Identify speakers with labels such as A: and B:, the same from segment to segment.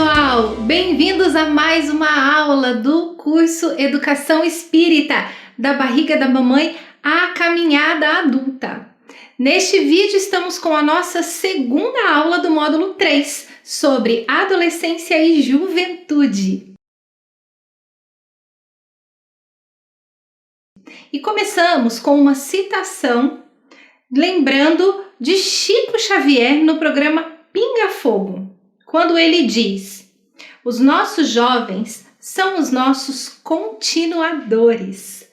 A: pessoal! Bem-vindos a mais uma aula do curso Educação Espírita, da barriga da mamãe à caminhada adulta. Neste vídeo estamos com a nossa segunda aula do módulo 3, sobre adolescência e juventude. E começamos com uma citação, lembrando de Chico Xavier no programa Pinga Fogo, quando ele diz: os nossos jovens são os nossos continuadores.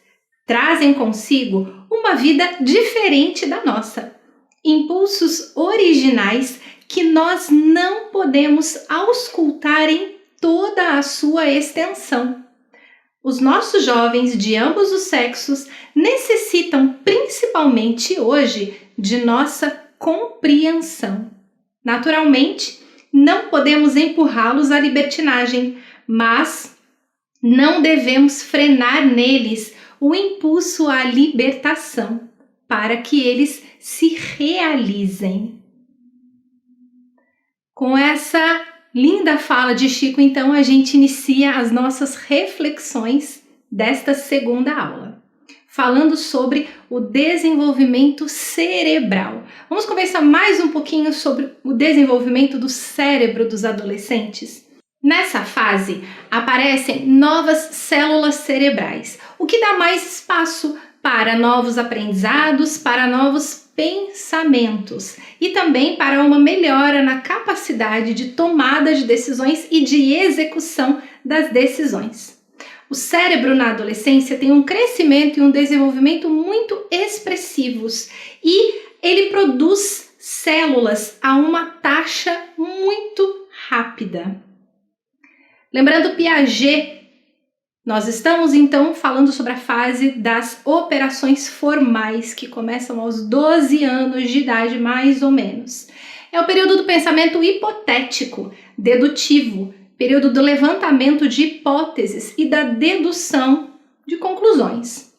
A: Trazem consigo uma vida diferente da nossa, impulsos originais que nós não podemos auscultar em toda a sua extensão. Os nossos jovens de ambos os sexos necessitam principalmente hoje de nossa compreensão. Naturalmente, não podemos empurrá-los à libertinagem, mas não devemos frenar neles o impulso à libertação, para que eles se realizem. Com essa linda fala de Chico, então, a gente inicia as nossas reflexões desta segunda aula, falando sobre o desenvolvimento cerebral. Vamos conversar mais um pouquinho sobre o desenvolvimento do cérebro dos adolescentes. Nessa fase, aparecem novas células cerebrais, o que dá mais espaço para novos aprendizados, para novos pensamentos e também para uma melhora na capacidade de tomada de decisões e de execução das decisões. O cérebro na adolescência tem um crescimento e um desenvolvimento muito expressivos e ele produz células a uma taxa muito rápida. Lembrando Piaget, nós estamos então falando sobre a fase das operações formais, que começam aos 12 anos de idade, mais ou menos. É o período do pensamento hipotético, dedutivo, período do levantamento de hipóteses e da dedução de conclusões.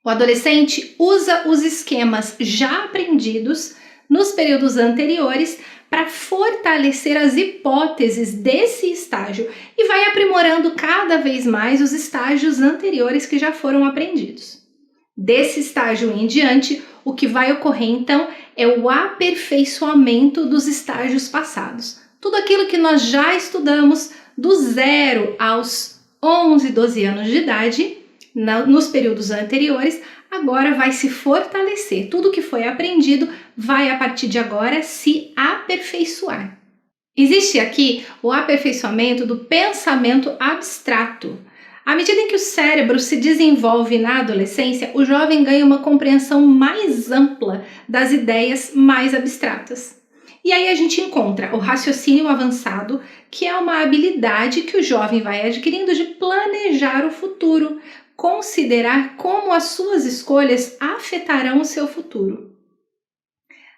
A: O adolescente usa os esquemas já aprendidos nos períodos anteriores para fortalecer as hipóteses desse estágio e vai aprimorando cada vez mais os estágios anteriores que já foram aprendidos. Desse estágio em diante, o que vai ocorrer então é o aperfeiçoamento dos estágios passados. Tudo aquilo que nós já estudamos do 0 aos 11, 12 anos de idade, nos períodos anteriores, agora vai se fortalecer. Tudo que foi aprendido vai, a partir de agora, se aperfeiçoar. Existe aqui o aperfeiçoamento do pensamento abstrato. À medida em que o cérebro se desenvolve na adolescência, o jovem ganha uma compreensão mais ampla das ideias mais abstratas. E aí a gente encontra o raciocínio avançado, que é uma habilidade que o jovem vai adquirindo de planejar o futuro, considerar como as suas escolhas afetarão o seu futuro.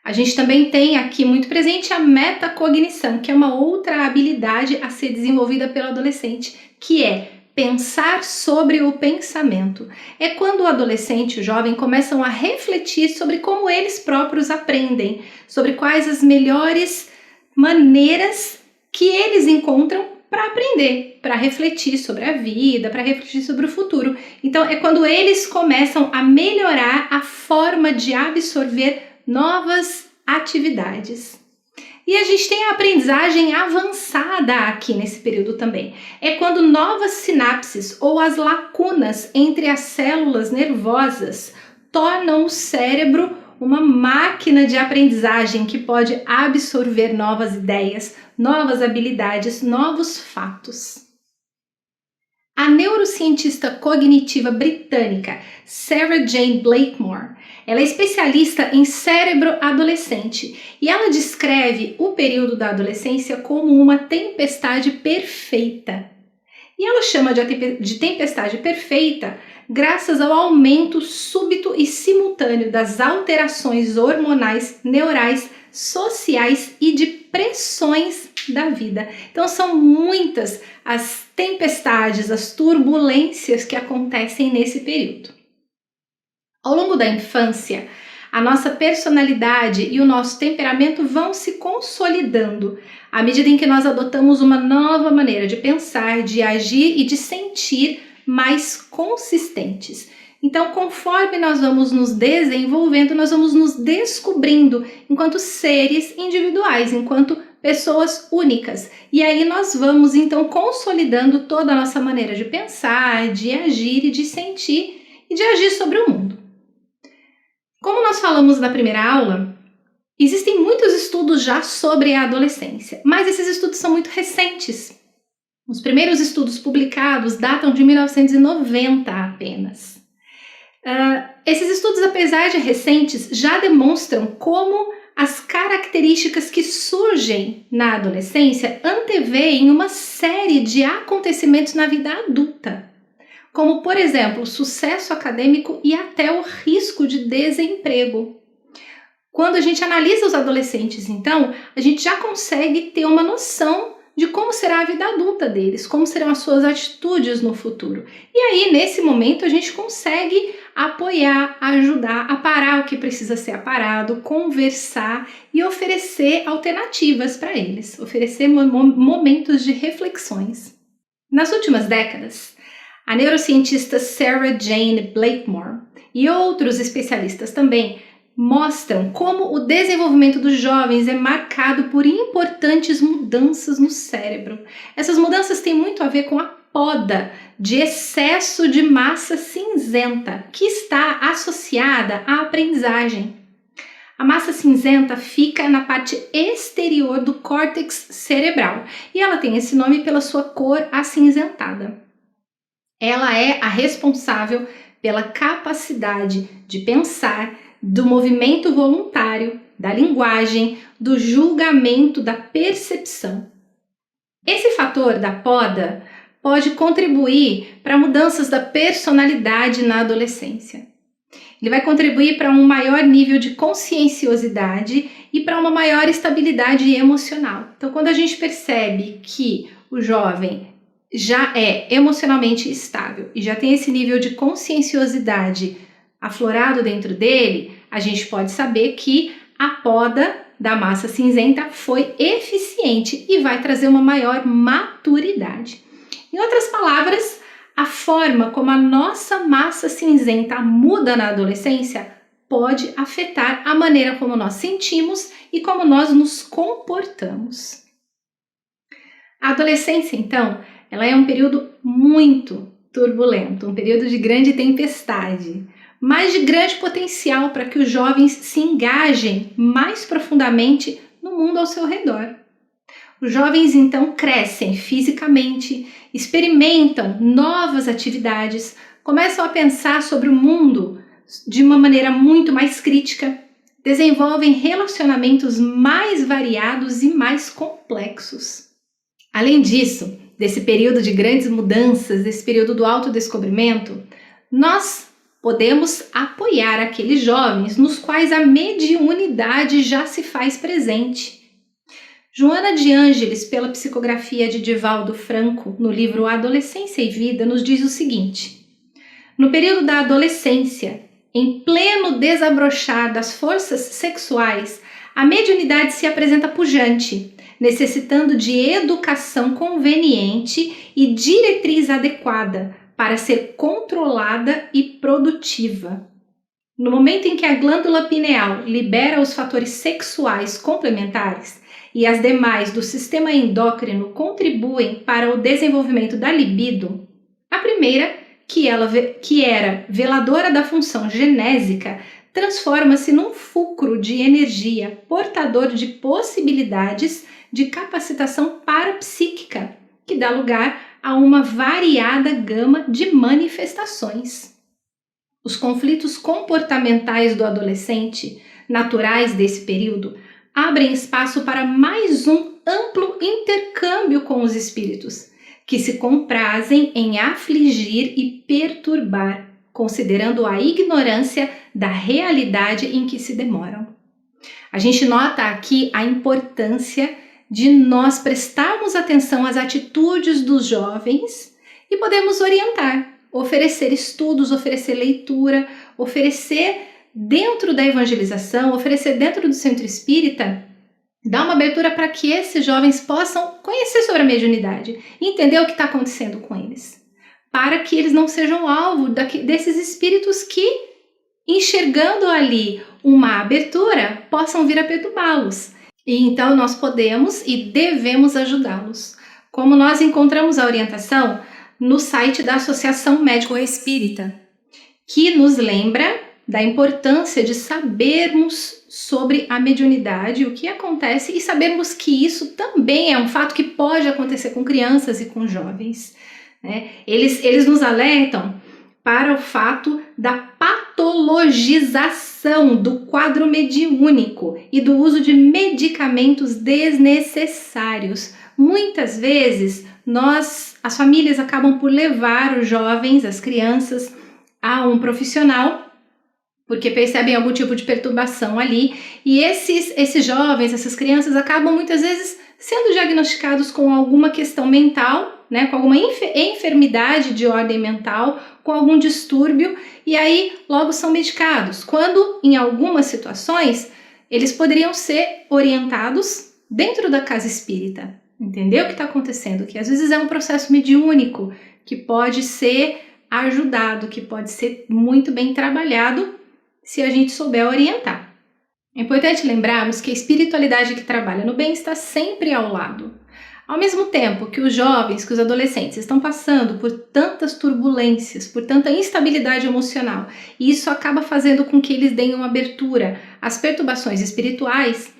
A: A gente também tem aqui muito presente a metacognição, que é uma outra habilidade a ser desenvolvida pelo adolescente, que é pensar sobre o pensamento. É quando o adolescente e o jovem começam a refletir sobre como eles próprios aprendem, sobre quais as melhores maneiras que eles encontram para aprender, para refletir sobre a vida, para refletir sobre o futuro. Então é quando eles começam a melhorar a forma de absorver novas atividades. E a gente tem a aprendizagem avançada aqui nesse período também. É quando novas sinapses ou as lacunas entre as células nervosas tornam o cérebro uma máquina de aprendizagem que pode absorver novas ideias, novas habilidades, novos fatos. A neurocientista cognitiva britânica Sarah Jane Blakemore, ela é especialista em cérebro adolescente e ela descreve o período da adolescência como uma tempestade perfeita. E ela chama de tempestade perfeita graças ao aumento súbito e simultâneo das alterações hormonais, neurais, sociais e de pressões da vida. Então são muitas as tempestades, as turbulências que acontecem nesse período. Ao longo da infância, A nossa personalidade e o nosso temperamento vão se consolidando à medida em que nós adotamos uma nova maneira de pensar, de agir e de sentir mais consistentes. Então, conforme nós vamos nos desenvolvendo, nós vamos nos descobrindo enquanto seres individuais, enquanto pessoas únicas. E aí nós vamos então consolidando toda a nossa maneira de pensar, de agir e de sentir e de agir sobre o mundo. Como nós falamos na primeira aula, existem muitos estudos já sobre a adolescência, mas esses estudos são muito recentes. Os primeiros estudos publicados datam de 1990 apenas. Esses estudos, apesar de recentes, já demonstram como as características que surgem na adolescência antevêem uma série de acontecimentos na vida adulta, como, por exemplo, o sucesso acadêmico e até o risco de desemprego. Quando a gente analisa os adolescentes, então, a gente já consegue ter uma noção de como será a vida adulta deles, como serão as suas atitudes no futuro. E aí, nesse momento, a gente consegue apoiar, ajudar a parar o que precisa ser aparado, conversar e oferecer alternativas para eles, oferecer momentos de reflexões. Nas últimas décadas, a neurocientista Sarah Jane Blakemore e outros especialistas também mostram como o desenvolvimento dos jovens é marcado por importantes mudanças no cérebro. Essas mudanças têm muito a ver com a poda de excesso de massa cinzenta, que está associada à aprendizagem. A massa cinzenta fica na parte exterior do córtex cerebral e ela tem esse nome pela sua cor acinzentada. Ela é a responsável pela capacidade de pensar, do movimento voluntário, da linguagem, do julgamento, da percepção. Esse fator da poda pode contribuir para mudanças da personalidade na adolescência. Ele vai contribuir para um maior nível de conscienciosidade e para uma maior estabilidade emocional. Então, quando a gente percebe que o jovem já é emocionalmente estável e já tem esse nível de conscienciosidade aflorado dentro dele, a gente pode saber que a poda da massa cinzenta foi eficiente e vai trazer uma maior maturidade. Em outras palavras, a forma como a nossa massa cinzenta muda na adolescência pode afetar a maneira como nós sentimos e como nós nos comportamos. A adolescência, então, ela é um período muito turbulento, um período de grande tempestade, mas de grande potencial para que os jovens se engajem mais profundamente no mundo ao seu redor. Os jovens então crescem fisicamente, experimentam novas atividades, começam a pensar sobre o mundo de uma maneira muito mais crítica, desenvolvem relacionamentos mais variados e mais complexos. Além disso, desse período de grandes mudanças, desse período do autodescobrimento, nós podemos apoiar aqueles jovens nos quais a mediunidade já se faz presente. Joana de Ângeles, pela psicografia de Divaldo Franco, no livro Adolescência e Vida, nos diz o seguinte: no período da adolescência, em pleno desabrochar das forças sexuais, a mediunidade se apresenta pujante, necessitando de educação conveniente e diretriz adequada para ser controlada e produtiva. No momento em que a glândula pineal libera os fatores sexuais complementares e as demais do sistema endócrino contribuem para o desenvolvimento da libido, a primeira, que era veladora da função genésica, transforma-se num fulcro de energia, portador de possibilidades de capacitação parapsíquica, que dá lugar a uma variada gama de manifestações. Os conflitos comportamentais do adolescente, naturais desse período, abrem espaço para mais um amplo intercâmbio com os espíritos, que se comprazem em afligir e perturbar, considerando a ignorância da realidade em que se demoram. A gente nota aqui a importância de nós prestarmos atenção às atitudes dos jovens e podemos orientar, oferecer estudos, oferecer leitura, oferecer dentro da evangelização, oferecer dentro do centro espírita, dar uma abertura para que esses jovens possam conhecer sobre a mediunidade, entender o que está acontecendo com eles, para que eles não sejam alvo desses espíritos que, enxergando ali uma abertura, possam vir a perturbá-los. E então nós podemos e devemos ajudá-los. Como nós encontramos a orientação no site da Associação Médico Espírita, que nos lembra da importância de sabermos sobre a mediunidade, o que acontece, e sabermos que isso também é um fato que pode acontecer com crianças e com jovens, né? Eles nos alertam para o fato da patologização do quadro mediúnico e do uso de medicamentos desnecessários. Muitas vezes, as famílias acabam por levar os jovens, as crianças, a um profissional, porque percebem algum tipo de perturbação ali, e esses jovens, essas crianças acabam muitas vezes sendo diagnosticados com alguma questão mental, né, com alguma enfermidade de ordem mental, com algum distúrbio, e aí logo são medicados, quando em algumas situações eles poderiam ser orientados dentro da casa espírita, entender o que está acontecendo, que às vezes é um processo mediúnico, que pode ser ajudado, que pode ser muito bem trabalhado se a gente souber orientar. É importante lembrarmos que a espiritualidade que trabalha no bem está sempre ao lado. Ao mesmo tempo que os jovens, que os adolescentes estão passando por tantas turbulências, por tanta instabilidade emocional, e isso acaba fazendo com que eles deem uma abertura às perturbações espirituais,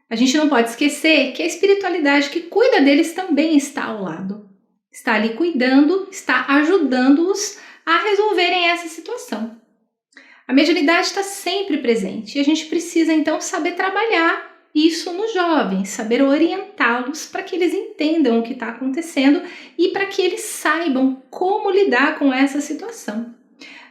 A: a gente não pode esquecer que a espiritualidade que cuida deles também está ao lado. Está ali cuidando, está ajudando-os a resolverem essa situação. A mediunidade está sempre presente e a gente precisa então saber trabalhar isso nos jovens, saber orientá-los para que eles entendam o que está acontecendo e para que eles saibam como lidar com essa situação.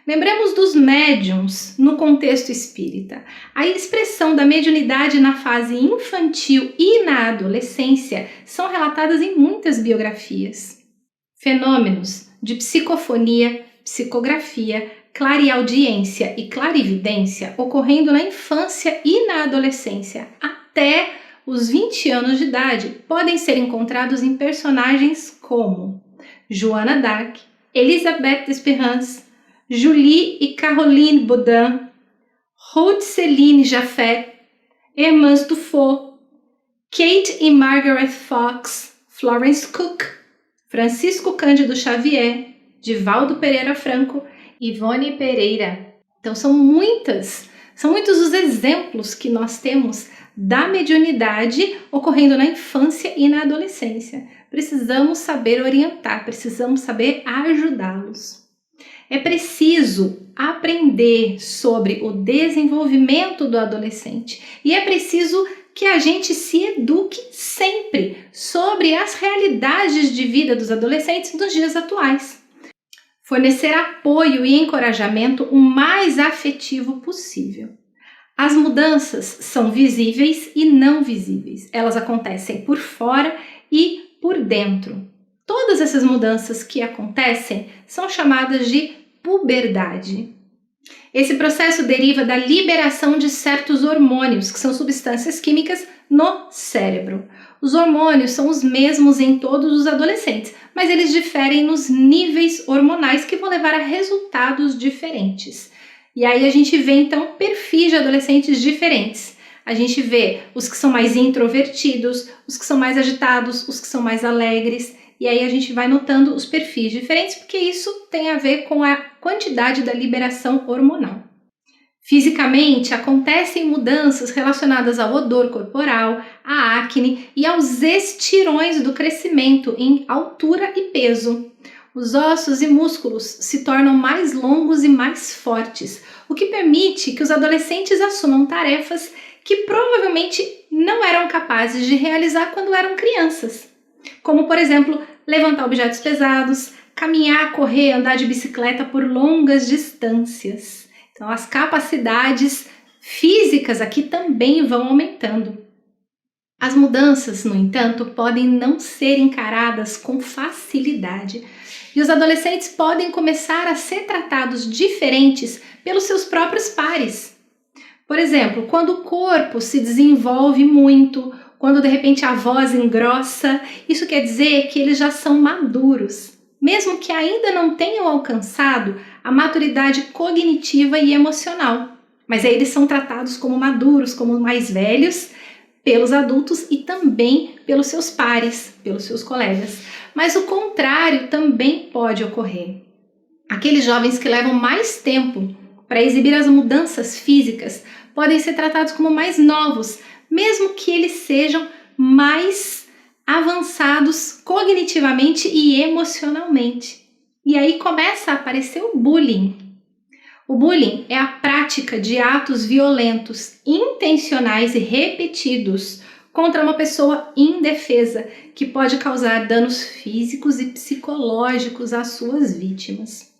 A: Lembremos dos médiums no contexto espírita. A expressão da mediunidade na fase infantil e na adolescência são relatadas em muitas biografias. Fenômenos de psicofonia, psicografia, clareaudiência e clarividência ocorrendo na infância e na adolescência até os 20 anos de idade podem ser encontrados em personagens como Joana d'Arc, Elisabeth d'Espérance, Julie e Caroline Baudin, Ruth Céline Jaffet, Hermance Dufault, Kate e Margaret Fox, Florence Cook, Francisco Cândido Xavier, Divaldo Pereira Franco, Ivone Pereira. Então são muitos os exemplos que nós temos da mediunidade ocorrendo na infância e na adolescência. Precisamos saber orientar, precisamos saber ajudá-los. É preciso aprender sobre o desenvolvimento do adolescente e é preciso que a gente se eduque sempre sobre as realidades de vida dos adolescentes nos dias atuais. Fornecer apoio e encorajamento o mais afetivo possível. As mudanças são visíveis e não visíveis. Elas acontecem por fora e por dentro. Todas essas mudanças que acontecem são chamadas de puberdade. Esse processo deriva da liberação de certos hormônios, que são substâncias químicas no cérebro. Os hormônios são os mesmos em todos os adolescentes, mas eles diferem nos níveis hormonais que vão levar a resultados diferentes. E aí a gente vê então perfis de adolescentes diferentes. A gente vê os que são mais introvertidos, os que são mais agitados, os que são mais alegres. E aí a gente vai notando os perfis diferentes, porque isso tem a ver com a quantidade da liberação hormonal. Fisicamente, acontecem mudanças relacionadas ao odor corporal, à acne e aos estirões do crescimento em altura e peso. Os ossos e músculos se tornam mais longos e mais fortes, o que permite que os adolescentes assumam tarefas que provavelmente não eram capazes de realizar quando eram crianças. Como, por exemplo, levantar objetos pesados, caminhar, correr, andar de bicicleta por longas distâncias. Então, as capacidades físicas aqui também vão aumentando. As mudanças, no entanto, podem não ser encaradas com facilidade. E os adolescentes podem começar a ser tratados diferentes pelos seus próprios pares. Por exemplo, quando o corpo se desenvolve muito, quando de repente a voz engrossa, isso quer dizer que eles já são maduros, mesmo que ainda não tenham alcançado a maturidade cognitiva e emocional. Mas aí eles são tratados como maduros, como mais velhos, pelos adultos e também pelos seus pares, pelos seus colegas. Mas o contrário também pode ocorrer. Aqueles jovens que levam mais tempo para exibir as mudanças físicas podem ser tratados como mais novos, mesmo que eles sejam mais avançados cognitivamente e emocionalmente. E aí começa a aparecer o bullying. O bullying é a prática de atos violentos, intencionais e repetidos contra uma pessoa indefesa, que pode causar danos físicos e psicológicos às suas vítimas.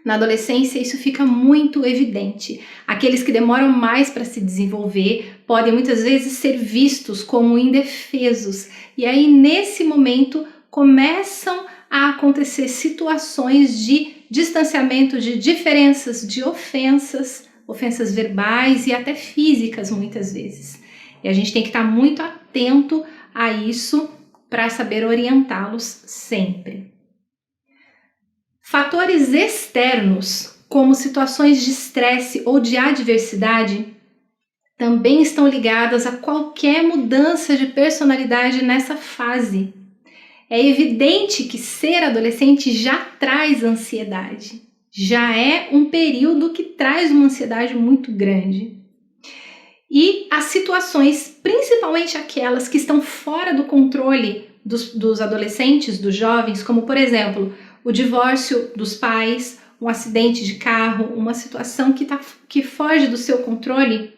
A: Na adolescência, isso fica muito evidente. Aqueles que demoram mais para se desenvolver podem muitas vezes ser vistos como indefesos. E aí, nesse momento, começam a acontecer situações de distanciamento, de diferenças, de ofensas verbais e até físicas muitas vezes. E a gente tem que estar muito atento a isso para saber orientá-los sempre. Fatores externos, como situações de estresse ou de adversidade, também estão ligadas a qualquer mudança de personalidade nessa fase. É evidente que ser adolescente já traz ansiedade, já é um período que traz uma ansiedade muito grande. E as situações, principalmente aquelas que estão fora do controle dos adolescentes, dos jovens, como por exemplo, o divórcio dos pais, um acidente de carro, uma situação que foge do seu controle,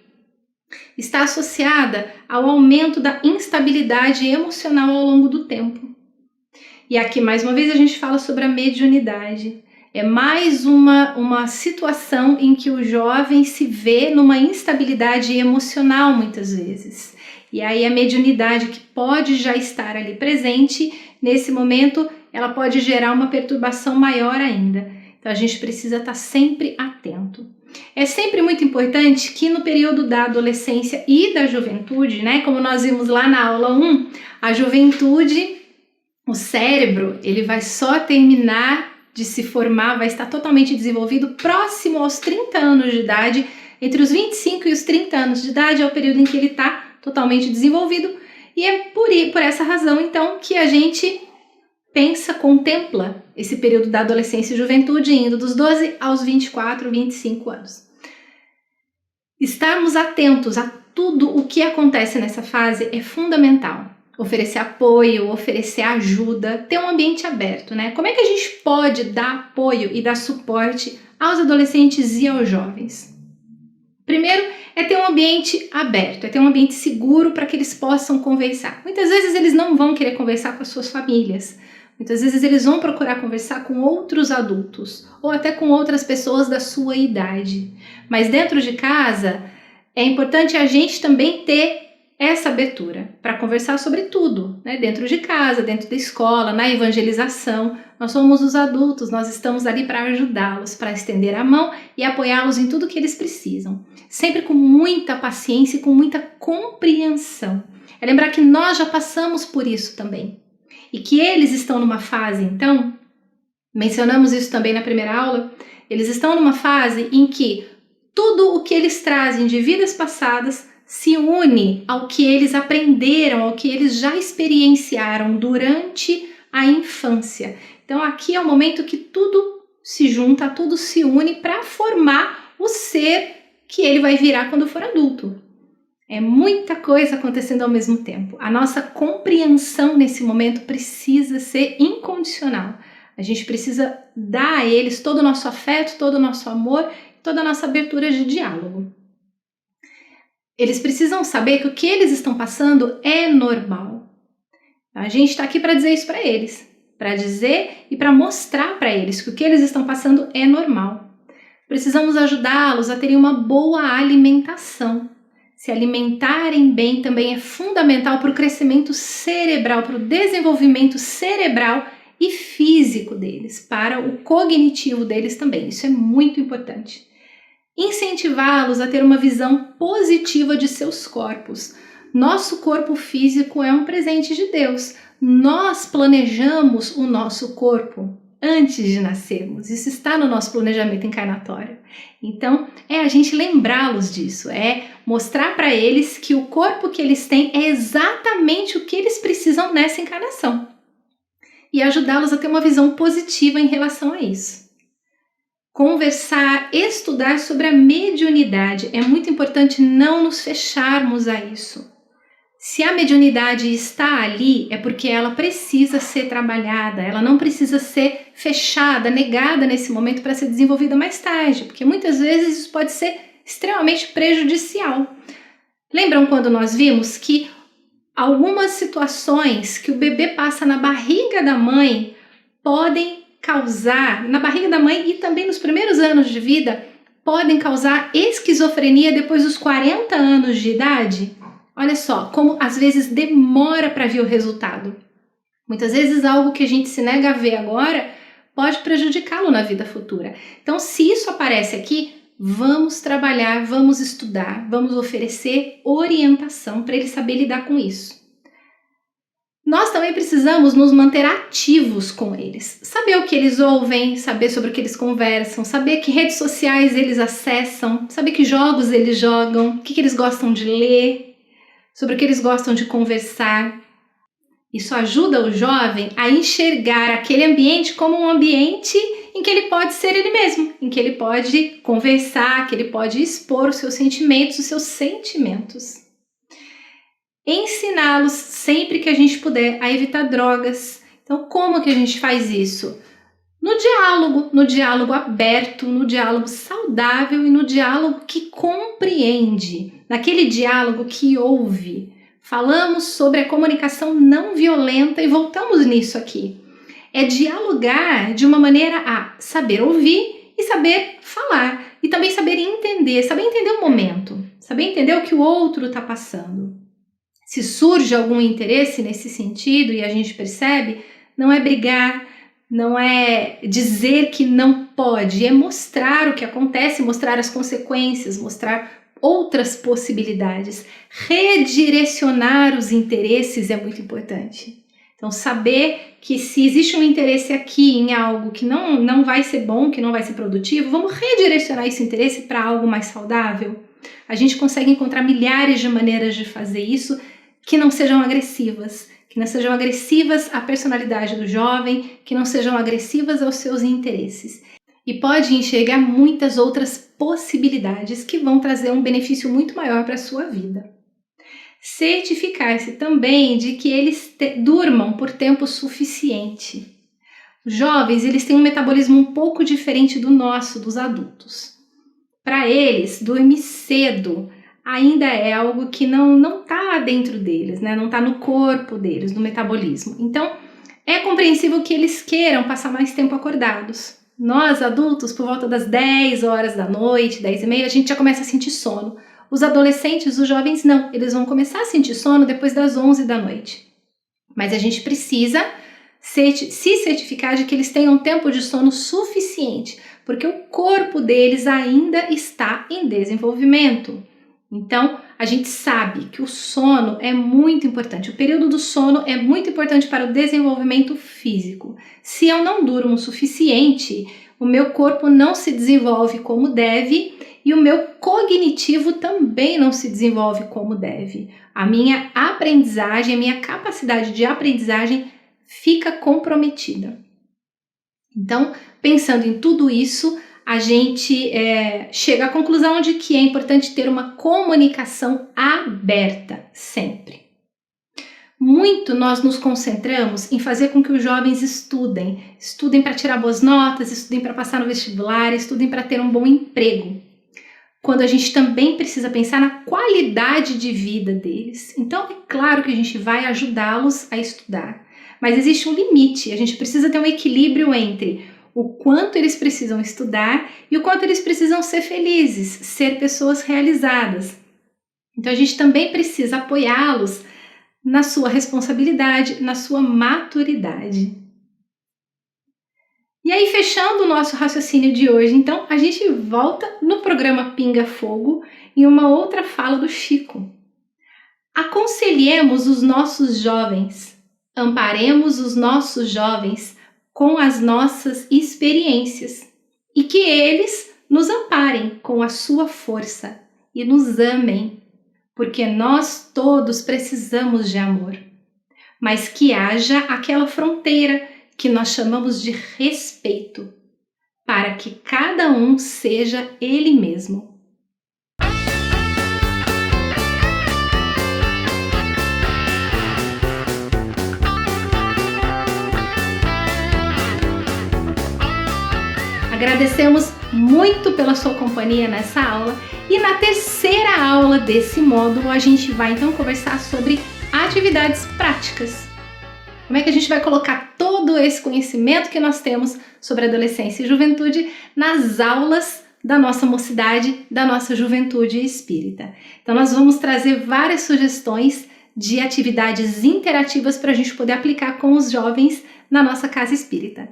A: está associada ao aumento da instabilidade emocional ao longo do tempo. E aqui, mais uma vez, a gente fala sobre a mediunidade. É mais uma situação em que o jovem se vê numa instabilidade emocional, muitas vezes. E aí a mediunidade, que pode já estar ali presente, nesse momento, ela pode gerar uma perturbação maior ainda. Então a gente precisa estar sempre atento. É sempre muito importante que no período da adolescência e da juventude, né, como nós vimos lá na aula 1, a juventude, o cérebro, ele vai só terminar de se formar, vai estar totalmente desenvolvido próximo aos 30 anos de idade. Entre os 25 e os 30 anos de idade é o período em que ele está totalmente desenvolvido. E é por essa razão, então, que a gente contempla esse período da adolescência e juventude indo dos 12 aos 24, 25 anos. Estarmos atentos a tudo o que acontece nessa fase é fundamental. Oferecer apoio, oferecer ajuda, ter um ambiente aberto, né? Como é que a gente pode dar apoio e dar suporte aos adolescentes e aos jovens? Primeiro, é ter um ambiente aberto, é ter um ambiente seguro para que eles possam conversar. Muitas vezes eles não vão querer conversar com as suas famílias. Muitas vezes eles vão procurar conversar com outros adultos ou até com outras pessoas da sua idade. Mas dentro de casa, é importante a gente também ter essa abertura para conversar sobre tudo, né? Dentro de casa, dentro da escola, na evangelização. Nós somos os adultos, nós estamos ali para ajudá-los, para estender a mão e apoiá-los em tudo que eles precisam. Sempre com muita paciência e com muita compreensão. É lembrar que nós já passamos por isso também. E que eles estão numa fase, então, mencionamos isso também na primeira aula, eles estão numa fase em que tudo o que eles trazem de vidas passadas se une ao que eles aprenderam, ao que eles já experienciaram durante a infância. Então aqui é o momento que tudo se junta, tudo se une para formar o ser que ele vai virar quando for adulto. É muita coisa acontecendo ao mesmo tempo. A nossa compreensão nesse momento precisa ser incondicional. A gente precisa dar a eles todo o nosso afeto, todo o nosso amor, toda a nossa abertura de diálogo. Eles precisam saber que o que eles estão passando é normal. A gente está aqui para dizer isso para eles, para dizer e para mostrar para eles que o que eles estão passando é normal. Precisamos ajudá-los a terem uma boa alimentação. Se alimentarem bem também é fundamental para o crescimento cerebral, para o desenvolvimento cerebral e físico deles, para o cognitivo deles também. Isso é muito importante. Incentivá-los a ter uma visão positiva de seus corpos. Nosso corpo físico é um presente de Deus. Nós planejamos o nosso corpo antes de nascermos. Isso está no nosso planejamento encarnatório. Então, é a gente lembrá-los disso, é mostrar para eles que o corpo que eles têm é exatamente o que eles precisam nessa encarnação. E ajudá-los a ter uma visão positiva em relação a isso. Conversar, estudar sobre a mediunidade. É muito importante não nos fecharmos a isso. Se a mediunidade está ali, é porque ela precisa ser trabalhada, ela não precisa ser fechada, negada nesse momento para ser desenvolvida mais tarde, porque muitas vezes isso pode ser extremamente prejudicial. Lembram quando nós vimos que algumas situações que o bebê passa na barriga da mãe podem causar, na barriga da mãe e também nos primeiros anos de vida, podem causar esquizofrenia depois dos 40 anos de idade? Olha só, como às vezes demora para ver o resultado. Muitas vezes algo que a gente se nega a ver agora pode prejudicá-lo na vida futura. Então, se isso aparece aqui, vamos trabalhar, vamos estudar, vamos oferecer orientação para ele saber lidar com isso. Nós também precisamos nos manter ativos com eles. Saber o que eles ouvem, saber sobre o que eles conversam, saber que redes sociais eles acessam, saber que jogos eles jogam, o que eles gostam de ler, sobre o que eles gostam de conversar. Isso ajuda o jovem a enxergar aquele ambiente como um ambiente em que ele pode ser ele mesmo, em que ele pode conversar, que ele pode expor os seus sentimentos. Ensiná-los sempre que a gente puder a evitar drogas. Então, como que a gente faz isso? No diálogo aberto, no diálogo saudável e no diálogo que compreende, naquele diálogo que ouve. Falamos sobre a comunicação não violenta e voltamos nisso aqui. É dialogar de uma maneira a saber ouvir e saber falar. E também saber entender o momento, saber entender o que o outro está passando. Se surge algum interesse nesse sentido e a gente percebe, não é brigar, não é dizer que não pode, é mostrar o que acontece, mostrar as consequências, mostrar outras possibilidades. Redirecionar os interesses é muito importante. Então, saber que se existe um interesse aqui em algo que não vai ser bom, que não vai ser produtivo, vamos redirecionar esse interesse para algo mais saudável. A gente consegue encontrar milhares de maneiras de fazer isso que não sejam agressivas, à personalidade do jovem, que não sejam agressivas aos seus interesses. E pode enxergar muitas outras possibilidades que vão trazer um benefício muito maior para a sua vida. Certificar-se também de que eles durmam por tempo suficiente. Os jovens, eles têm um metabolismo um pouco diferente do nosso, dos adultos. Para eles, dormir cedo ainda é algo que não está dentro deles, né? Não está no corpo deles, no metabolismo. Então, é compreensível que eles queiram passar mais tempo acordados. Nós, adultos, por volta das 10 horas da noite, 10h30, a gente já começa a sentir sono. Os adolescentes, os jovens, não. Eles vão começar a sentir sono depois das 11 da noite. Mas a gente precisa se certificar de que eles tenham tempo de sono suficiente, porque o corpo deles ainda está em desenvolvimento. Então, a gente sabe que o sono é muito importante. O período do sono é muito importante para o desenvolvimento físico. Se eu não durmo o suficiente, o meu corpo não se desenvolve como deve e o meu cognitivo também não se desenvolve como deve. A minha aprendizagem, a minha capacidade de aprendizagem fica comprometida. Então, pensando em tudo isso, a gente chega à conclusão de que é importante ter uma comunicação aberta, sempre. Muito nós nos concentramos em fazer com que os jovens estudem para tirar boas notas, estudem para passar no vestibular, estudem para ter um bom emprego. Quando a gente também precisa pensar na qualidade de vida deles. Então, é claro que a gente vai ajudá-los a estudar, mas existe um limite, a gente precisa ter um equilíbrio entre o quanto eles precisam estudar e o quanto eles precisam ser felizes, ser pessoas realizadas. Então a gente também precisa apoiá-los na sua responsabilidade, na sua maturidade. E aí, fechando o nosso raciocínio de hoje, então, a gente volta no programa Pinga Fogo em uma outra fala do Chico. Aconselhemos os nossos jovens, amparemos os nossos jovens com as nossas experiências e que eles nos amparem com a sua força e nos amem, porque nós todos precisamos de amor, mas que haja aquela fronteira que nós chamamos de respeito, para que cada um seja ele mesmo. Agradecemos muito pela sua companhia nessa aula e na terceira aula desse módulo a gente vai então conversar sobre atividades práticas. Como é que a gente vai colocar todo esse conhecimento que nós temos sobre adolescência e juventude nas aulas da nossa mocidade, da nossa juventude espírita. Então nós vamos trazer várias sugestões de atividades interativas para a gente poder aplicar com os jovens na nossa casa espírita.